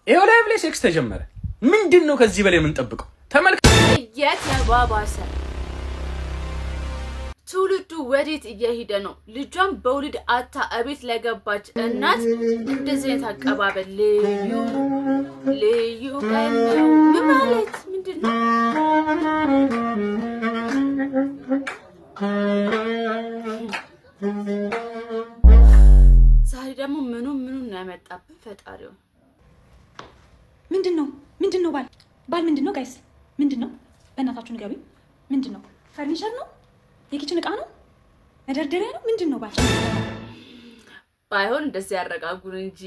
ይሄው ላይ ብለ ሴክስ ተጀመረ። ምንድነው ከዚህ በላይ ምን ጠብቀው? ተመልከቱ። የተባባሰ ትውልዱ ወዴት እየሄደ ነው? ልጇን በውልድ አታ አቤት ለገባች እናት እንደዚህ አይነት አቀባበል ልዩ ቀን ነው። ምን ማለት ምንድነው? ዛሬ ደግሞ ምኑን ነው ያመጣብን ፈጣሪው? ምንድነው ባል ምንድነው? ጋይስ ምንድነው? በእናታችሁ ንገሩኝ። ምንድነው? ፈርኒቸር ነው? የኪችን ዕቃ ነው? መደርደሪያ ነው? ምንድነው? ባል ባይሆን እንደዚህ ያረጋጉን እንጂ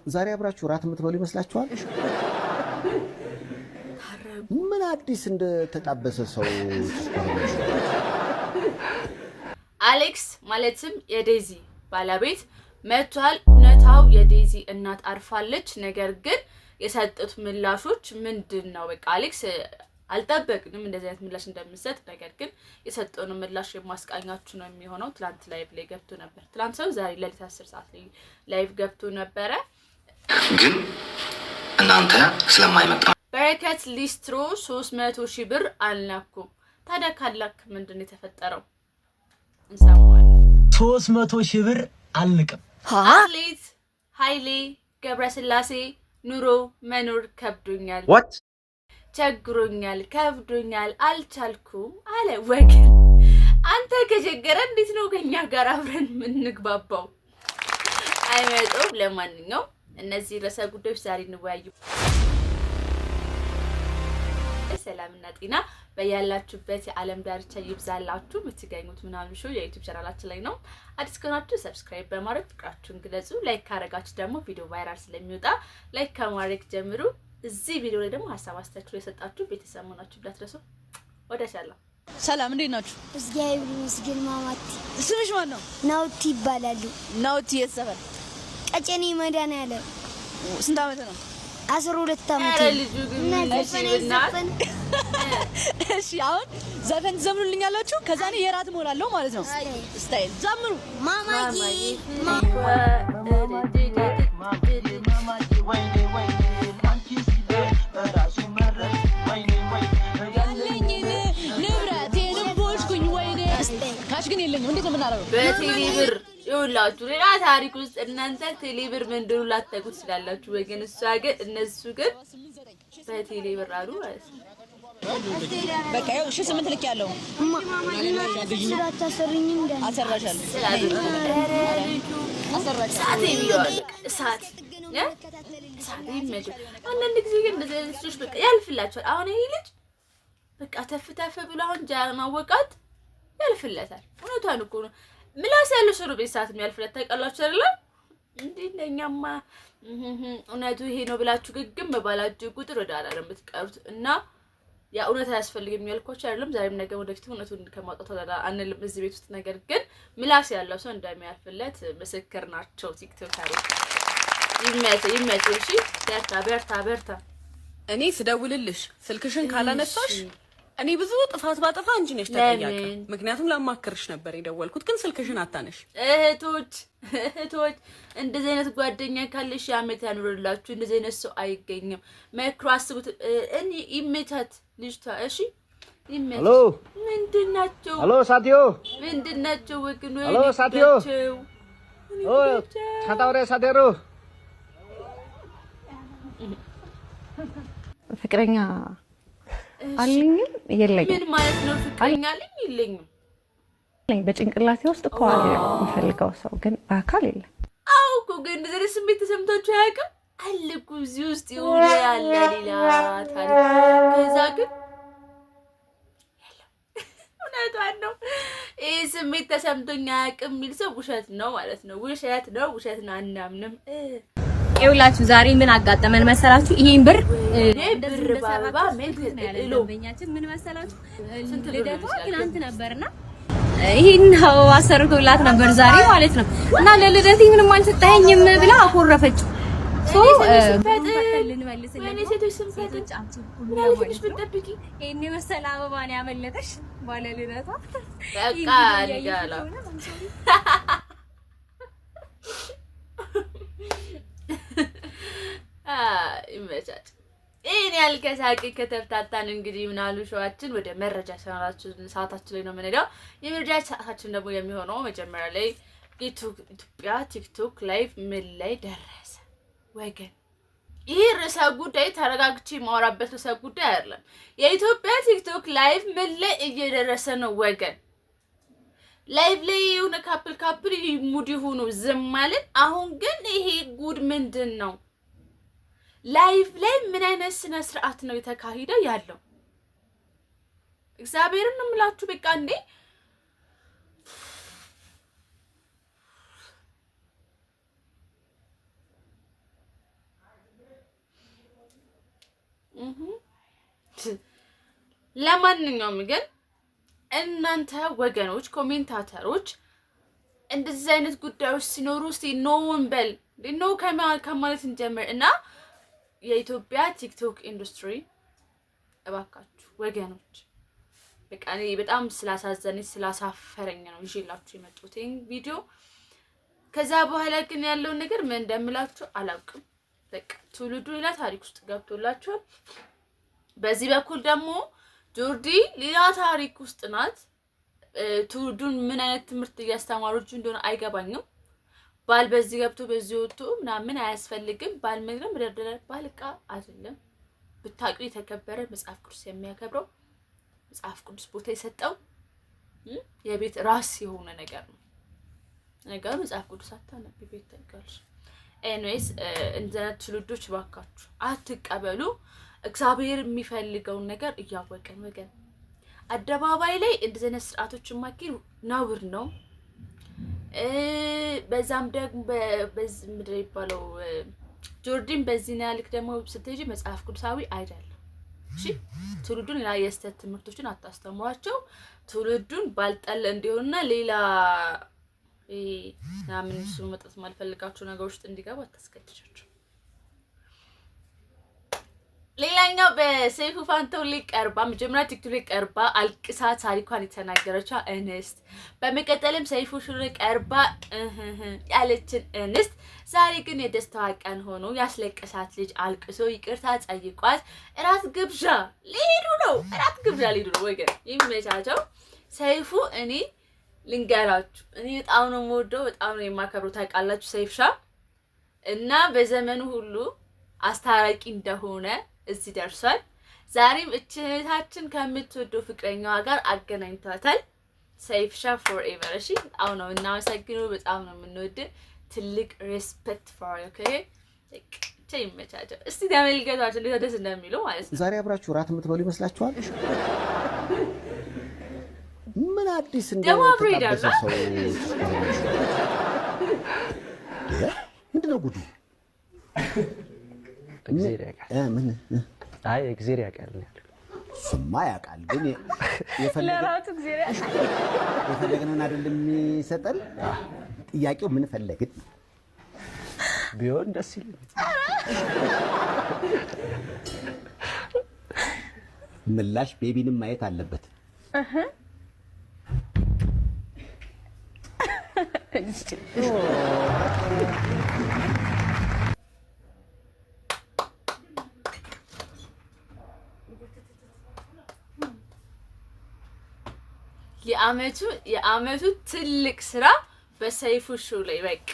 ዛሬ አብራችሁ ራት የምትበሉ ይመስላችኋል? ምን አዲስ እንደተጣበሰ ሰው አሌክስ ማለትም የዴዚ ባለቤት መቷል። እውነታው የዴዚ እናት አርፋለች። ነገር ግን የሰጡት ምላሾች ምንድነው? በቃ አሌክስ አልጠበቅንም እንደዚህ አይነት ምላሽ እንደምሰጥ። ነገር ግን የሰጠውን ምላሽ የማስቃኛችሁ ነው የሚሆነው። ትላንት ላይቭ ላይ ገብቶ ነበር። ትላንት ሰው ዛሬ ለሊት 10 ሰዓት ላይ ላይቭ ገብቶ ነበረ። ግን እናንተ ስለማይመጣ በረከት ሊስትሮ 300,000 ብር አልናኩም። ታዲያ ካላክ ምንድነው የተፈጠረው? እንሰማዋለን። 300,000 ብር አልንቅም። አትሌት ኃይሌ ገብረስላሴ ኑሮ መኖር ከብዶኛል፣ ቸግሮኛል፣ ከብዶኛል፣ አልቻልኩም አለ። ወገን አንተ ከጀገረ እንዴት ነው ከኛ ጋር አብረን የምንግባባው? አይመጣም። ለማንኛውም እነዚህ ርዕሰ ጉዳዮች ዛሬ እንወያዩ። ሰላምና ጤና በያላችሁበት የዓለም ዳርቻ ይብዛላችሁ። የምትገኙት ምናምን ሾው የዩቲዩብ ቻናላችን ላይ ነው። አዲስ ከሆናችሁ ሰብስክራይብ በማድረግ ፍቅራችሁን ግለጹ። ላይክ ካረጋችሁ ደግሞ ቪዲዮ ቫይራል ስለሚወጣ ላይክ ከማድረግ ጀምሩ። እዚህ ቪዲዮ ላይ ደግሞ ሀሳብ አስተያየት የሰጣችሁ ቤተሰብ መሆናችሁ እንዳትረሱ። ወደሻላ ሰላም፣ እንዴት ናችሁ? እግዚአብሔር ይመስገን። ማማቲ ስምሽ ማን ነው? ናውቲ ይባላሉ። ናውቲ የት ሰፈር? ቀጨኔ መድኃኒዓለም። ስንት ዓመት ነው? 12 ዓመት። ልጁ ግን እሺ፣ አሁን ዘፈን ትዘምሩልኛላችሁ። ከዛ እኔ የራት እሞላለሁ ማለት ነው። ስታይል ዘምሩ። ማማዬ ካሽ ግን የለኝም። እንዴት ነው የምናደርገው? በቴሌ ብር ይውላችሁ። ሌላ ታሪክ ውስጥ እናንተ ቴሌ ብር ምንድነው ላታውቁት ስላላችሁ ወገን፣ እነሱ ግን በቴሌ ብር አሉ ማለት ነው። በቃ ይኸው 8 ልክ ያለው አንዳንድ ጊዜ ግን እንደዚህ አይነት ልጆች በቃ ያልፍላቸዋል። አሁን ይሄ ልጅ በቃ ተፍ ብሎ አሁን ጃና ወቃት ያልፍለታል። እውነቷን እኮ ነው። ምላስ ያለው ሰው ቤት ሰዓት የሚያልፍለት ታውቃላችሁ አይደል? እንዴ ለኛማ እውነቱ ይሄ ነው ብላችሁ ግግም ባላችሁ ቁጥር ወደ አላለም የምትቀሩት እና ያ እውነት አያስፈልግም ያልኳችሁ አይደለም። ዛሬም ነገ ወደፊት እውነቱን ከማውጣት ወደ አንልም እዚህ ቤት ውስጥ። ነገር ግን ምላስ ያለው ሰው እንደሚያልፍለት ምስክር ናቸው ቲክቶከሮች። ይመች። እሺ በርታ። እኔ ስደውልልሽ ስልክሽን ካላነሳሽ እኔ ብዙ ጥፋት ባጠፋ እንጂ ነሽ ተጠያቂ። ምክንያቱም ላማክርሽ ነበር የደወልኩት፣ ግን ስልክሽን አታነሽ። እህቶች እንደዚህ አይነት ጓደኛ ካለሽ ያመት ያኑርላችሁ። እንደዚህ አይነት ሰው አይገኝም። መክሮ አስቡት። እኔ ይመታት ልጅቷ። እሺ ይመች። ሄሎ ምንድናቸው? ሄሎ ሳቲዮ ምንድናቸው? ወግኑ ሄሎ ሳቲዮ ኦ ካታውሬ ሳቴሩ ፍቅረኛ አለኝም የለኝም። ምን ማለት ነው? ፍቅረኛ አለኝ የለኝም? በጭንቅላቴ ውስጥ እኮ አለ የምፈልገው ሰው፣ ግን በአካል የለም። አዎ እኮ ግን እንደዚህ ስሜት ተሰምታችሁ አያውቅም? አለ እኮ እዚህ ውስጥ የሆነ ያለ ሌላ ታሪክ። ከዛ ግን እውነቷን ነው። ይሄ ስሜት ተሰምቶኝ አያውቅም የሚል ሰው ውሸት ነው ማለት ነው። ውሸት ነው። አናምንም። ይኸውላችሁ ዛሬ ምን አጋጠመን መሰላችሁ? ይሄን ብር ባባ ምን መሰላችሁ? ልደቷ ትናንት ነበርና ይሄን አሰርቶላት ነበር ዛሬ ማለት ነው። እና ለልደቴ ምንም አልሰጠኸኝም ብላ አኮረፈች። ይሄን መሰለ አበባ ነው ያመለጠሽ ባለ ልደቷ። በቃ ሊጋላ ይመቻች። ይሄን ያልከሳቂ ከተፍታታን እንግዲህ ምናሉ ሸዋችን ወደ መረጃ ሰዓታችን ላይ ነው የምንሄደው። የመረጃ ሰዓታችን ደግሞ የሚሆነው መጀመሪያ ላይ ኢትዮጵያ ቲክቶክ ላይቭ ምን ላይ ደረሰ ወገን? ይህ ርዕሰ ጉዳይ ተረጋግቼ ማውራበት ርዕሰ ጉዳይ አይደለም። የኢትዮጵያ ቲክቶክ ላይቭ ምን ላይ እየደረሰ ነው ወገን? ላይቭ ላይ የሆነ ካፕል ሙድ ይሁኑ ዝም ማለት። አሁን ግን ይሄ ጉድ ምንድን ነው? ላይቭ ላይ ምን አይነት ስነ ስርዓት ነው የተካሄደ ያለው? እግዚአብሔርን ነው የምላችሁ። በቃ እንዴ ለማንኛውም ግን እናንተ ወገኖች ኮሜንታተሮች እንደዚህ አይነት ጉዳዮች ሲኖሩ እስቲ ኖውን በል ኖ ከማለት እንጀምር እና የኢትዮጵያ ቲክቶክ ኢንዱስትሪ እባካችሁ ወገኖች በቃ እኔ በጣም ስላሳዘነኝ ስላሳፈረኝ ነው ይዤላችሁ የመጣሁት ቪዲዮ። ከዛ በኋላ ግን ያለው ነገር ምን እንደምላችሁ አላውቅም። በቃ ትውልዱ ሌላ ታሪክ ውስጥ ገብቶላችኋል። በዚህ በኩል ደግሞ ጆርዲ ሌላ ታሪክ ውስጥ ናት። ትውልዱን ምን አይነት ትምህርት እያስተማሩች እንደሆነ አይገባኝም። ባል በዚህ ገብቶ በዚህ ወጥቶ ምናምን አያስፈልግም። ባል ምንም ደረደረ ባልቃ አይደለም። ብታውቁ የተከበረ መጽሐፍ ቅዱስ የሚያከብረው መጽሐፍ ቅዱስ ቦታ የሰጠው የቤት ራስ የሆነ ነገር ነው። ነገሩ መጽሐፍ ቅዱስ አታነብ ቤት ተጋልሽ። ኤኒዌይስ እንደዚህ ትውልዶች ባካችሁ አትቀበሉ። እግዚአብሔር የሚፈልገውን ነገር እያወቀን ወገን አደባባይ ላይ እንደዚህ አይነት ስርዓቶችን ማኪር ነውር ነው። በዛም ደግሞ በዚህ ምድር ይባለው ጆርዲን በዚህ ነው ያልክ ደግሞ ስትሄጂ መጽሐፍ ቅዱሳዊ አይደለም። እሺ ትውልዱን ላ የስተት ትምህርቶችን አታስተምሯቸው። ትውልዱን ባልጠለ እንዲሆንና ሌላ ናምን እሱ መጥራት ማልፈልጋቸው ነገሮች ውስጥ እንዲገባ አታስገድጃቸው። ሌላኛው በሰይፉ ፋንታው ላይ ቀርባ መጀመሪያ ቲክቶክ ላይ ቀርባ አልቅሳ ታሪኳን የተናገረችው እንስት፣ በመቀጠልም ሰይፉ ሹር ቀርባ ያለችን እንስት ዛሬ ግን የደስታዋ ቀን ሆኖ ያስለቀሳት ልጅ አልቅሶ ይቅርታ ጠይቋት እራት ግብዣ ሊሄዱ ነው። እራት ግብዣ ሊሄዱ ነው ወገን ይመቻቸው። ሰይፉ እኔ ልንገራችሁ እኔ በጣም ነው የምወደው በጣም ነው የማከብረው ታውቃላችሁ ሰይፍሻ እና በዘመኑ ሁሉ አስታራቂ እንደሆነ እዚህ ደርሷል። ዛሬም እህታችን ከምትወደው ፍቅረኛዋ ጋር አገናኝቷታል። ሰይፍሻ ፎርኤቨር እሺ አው ነው እናመሰግነው በጣም ነው የምንወድ ትልቅ ሪስፔክት ፎር ኦኬ ይመቻቸው። እስቲ ተመልከቷቸው እንዴት ደስ እንደሚሉ ማለት ነው። ዛሬ አብራችሁ ራት የምትበሉ ይመስላችኋል? ምን አዲስ እንደተጣበሰ ሰው ምንድነው ጉዱ? እግዚአብሔር ያውቃል። ምን አይ እግዚአብሔር ያውቃል። ስማ ያውቃል ግን የፈለገ የፈለገነውን አይደለም የሚሰጠን። ጥያቄው ምን ፈለግን ቢሆን ደስ ይላል። ምላሽ ቤቢንም ማየት አለበት። የአመቱ ትልቅ ስራ በሰይፉ ሾው ላይ በቃ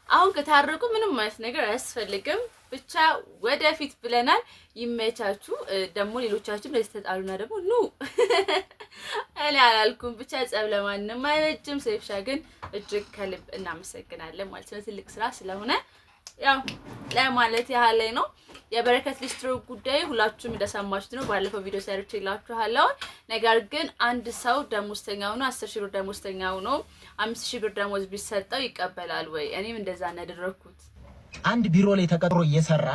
አሁን ከታረቁ ምንም ማለት ነገር አያስፈልግም። ብቻ ወደፊት ብለናል። ይመቻችሁ። ደግሞ ሌሎቻችሁም ለዚህ ተጣሉና ደግሞ ኑ እኔ አላልኩም። ብቻ ጸብ ለማንንም አይበጅም። ሰይፍሻ ግን እጅግ ከልብ እናመሰግናለን ማለት ነው። ትልቅ ስራ ስለሆነ ያው ለማለት ያህል ነው። የበረከት ሊስትሮ ጉዳይ ሁላችሁም እንደሰማችሁት ነው። ባለፈው ቪዲዮ ሰርቼላችኋለሁ። ነገር ግን አንድ ሰው ደሞዝተኛው ነው 10,000 ብር ደሞዝተኛው ነው 5,000 ብር ደሞዝ ቢሰጠው ይቀበላል ወይ? እኔም እንደዛ እናደረኩት። አንድ ቢሮ ላይ ተቀጥሮ እየሰራ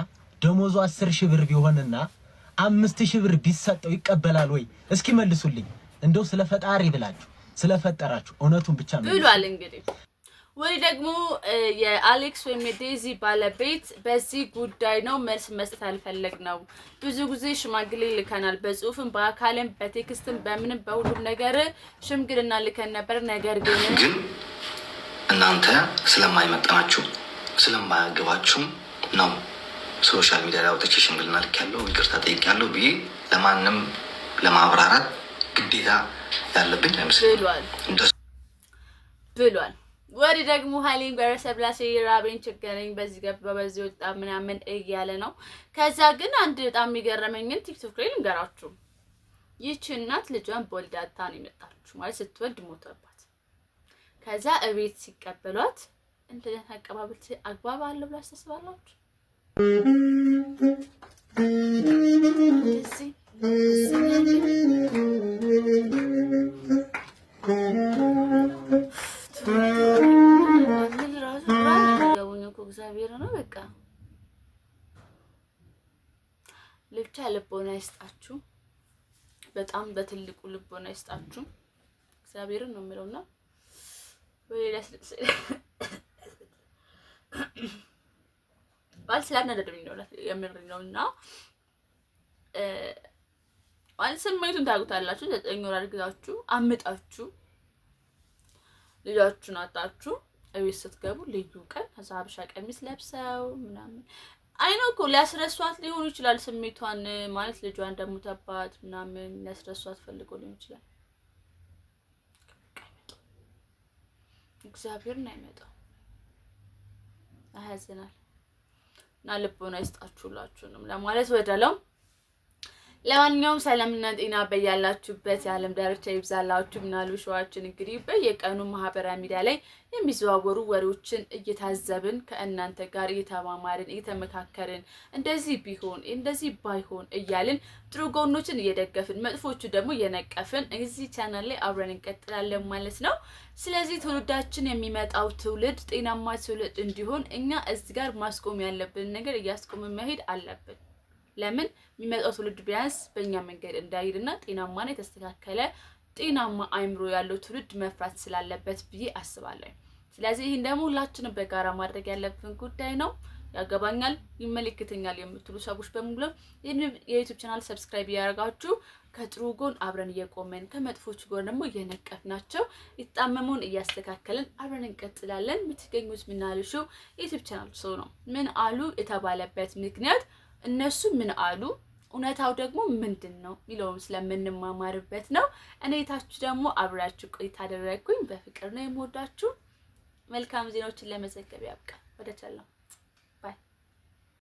ደሞዙ 10,000 ብር ቢሆንና 5,000 ብር ቢሰጠው ይቀበላል ወይ? እስኪ መልሱልኝ። እንደው ስለፈጣሪ ብላችሁ ስለፈጠራችሁ እውነቱን ብቻ መልሱ ብሏል። እንግዲህ ወይ ደግሞ የአሌክስ ወይም የዴዚ ባለቤት በዚህ ጉዳይ ነው መልስ መስጠት አልፈለግነው። ብዙ ጊዜ ሽማግሌ ልከናል፣ በጽሁፍም በአካልም በቴክስትም በምንም በሁሉም ነገር ሽምግልና ልከን ነበር። ነገር ግን እናንተ ስለማይመጣናችሁ ስለማያገባችሁም ነው ሶሻል ሚዲያ ላይ አውጥቼ ሽምግልና ልኬያለሁ፣ ይቅርታ ጠይቄያለሁ ብዬ ለማንም ለማብራራት ግዴታ ያለብኝ አይመስለኝም ብሏል። ወዲ ደግሞ ኃይሌን በረሰብላሴ ራቤን ችግረኝ በዚህ ገባ በዚህ ወጣ ምናምን እያለ ነው። ከዛ ግን አንድ በጣም የሚገርመኝን ቲክቶክ ላይ ልንገራችሁ። ይህች እናት ልጇን በወልዳታ ነው የመጣችው ማለት ስትወልድ ሞተባት። ከዛ እቤት ሲቀበሏት እንደዚህ አቀባበል አግባብ አለው ብላ ታስባላችሁ? እግዚአብሔር ነው በቃ ልብቻ ልቦና ይስጣችሁ። በጣም በትልቁ ልቦና ይስጣችሁ። እግዚአብሔር ነው የሚለውና ባል ስላናደደኝ ነው የምርኝ ነውና ባል ስሜቱን ታውቁታላችሁ። 9 ወር አድርጋችሁ አምጣችሁ ልጃችሁን አጣችሁ እቤት ስትገቡ ልዩ ቀን ከዛ ሀበሻ ቀሚስ ለብሰው ምናምን አይኖ እኮ ሊያስረሷት ሊሆን ይችላል። ስሜቷን ማለት ልጇን እንደሞተባት ምናምን ሊያስረሷት ፈልገው ሊሆን ይችላል። እግዚአብሔር ነው አይመጣው አያዝናል እና ልቦና ይስጣችሁላችሁንም ለማለት ወደለው። ለማንኛውም ሰላምና ጤና በያላችሁበት የዓለም ዳርቻ ይብዛላችሁ። ምናሉ ሸዋችን እንግዲህ በየቀኑ ማህበራዊ ሚዲያ ላይ የሚዘዋወሩ ወሬዎችን እየታዘብን ከእናንተ ጋር እየተማማርን እየተመካከርን እንደዚህ ቢሆን እንደዚህ ባይሆን እያልን ጥሩ ጎኖችን እየደገፍን መጥፎቹ ደግሞ እየነቀፍን እዚህ ቻናል ላይ አብረን እንቀጥላለን ማለት ነው። ስለዚህ ትውልዳችን የሚመጣው ትውልድ ጤናማ ትውልድ እንዲሆን እኛ እዚህ ጋር ማስቆም ያለብን ነገር እያስቆምን መሄድ አለብን። ለምን የሚመጣው ትውልድ ቢያንስ በእኛ መንገድ እንዳይሄድና ጤናማና የተስተካከለ ጤናማ አይምሮ ያለው ትውልድ መፍራት ስላለበት ብዬ አስባለሁ። ስለዚህ ይሄን ደግሞ ሁላችንም በጋራ ማድረግ ያለብን ጉዳይ ነው። ያገባኛል ይመለከተኛል የምትሉ ሰዎች በሙሉ ይሄን የዩቲዩብ ቻናል ሰብስክራይብ ያደርጋችሁ ከጥሩ ጎን አብረን እየቆመን ከመጥፎች ጎን ደግሞ እየነቀፍናቸው ይጣመሙን እያስተካከለን አብረን እንቀጥላለን። የምትገኙት ምናልሹ የዩቲዩብ ቻናል ሰው ነው። ምን አሉ የተባለበት ምክንያት እነሱ ምን አሉ እውነታው ደግሞ ምንድነው ሚለውም ስለምንማማርበት ነው። እኔ ታች ደግሞ አብራችሁ ቆይታ አደረኩኝ። በፍቅር ነው የምወዳችሁ። መልካም ዜናዎችን ለመዘገብ ያብቃ። ወደ ቻናሉ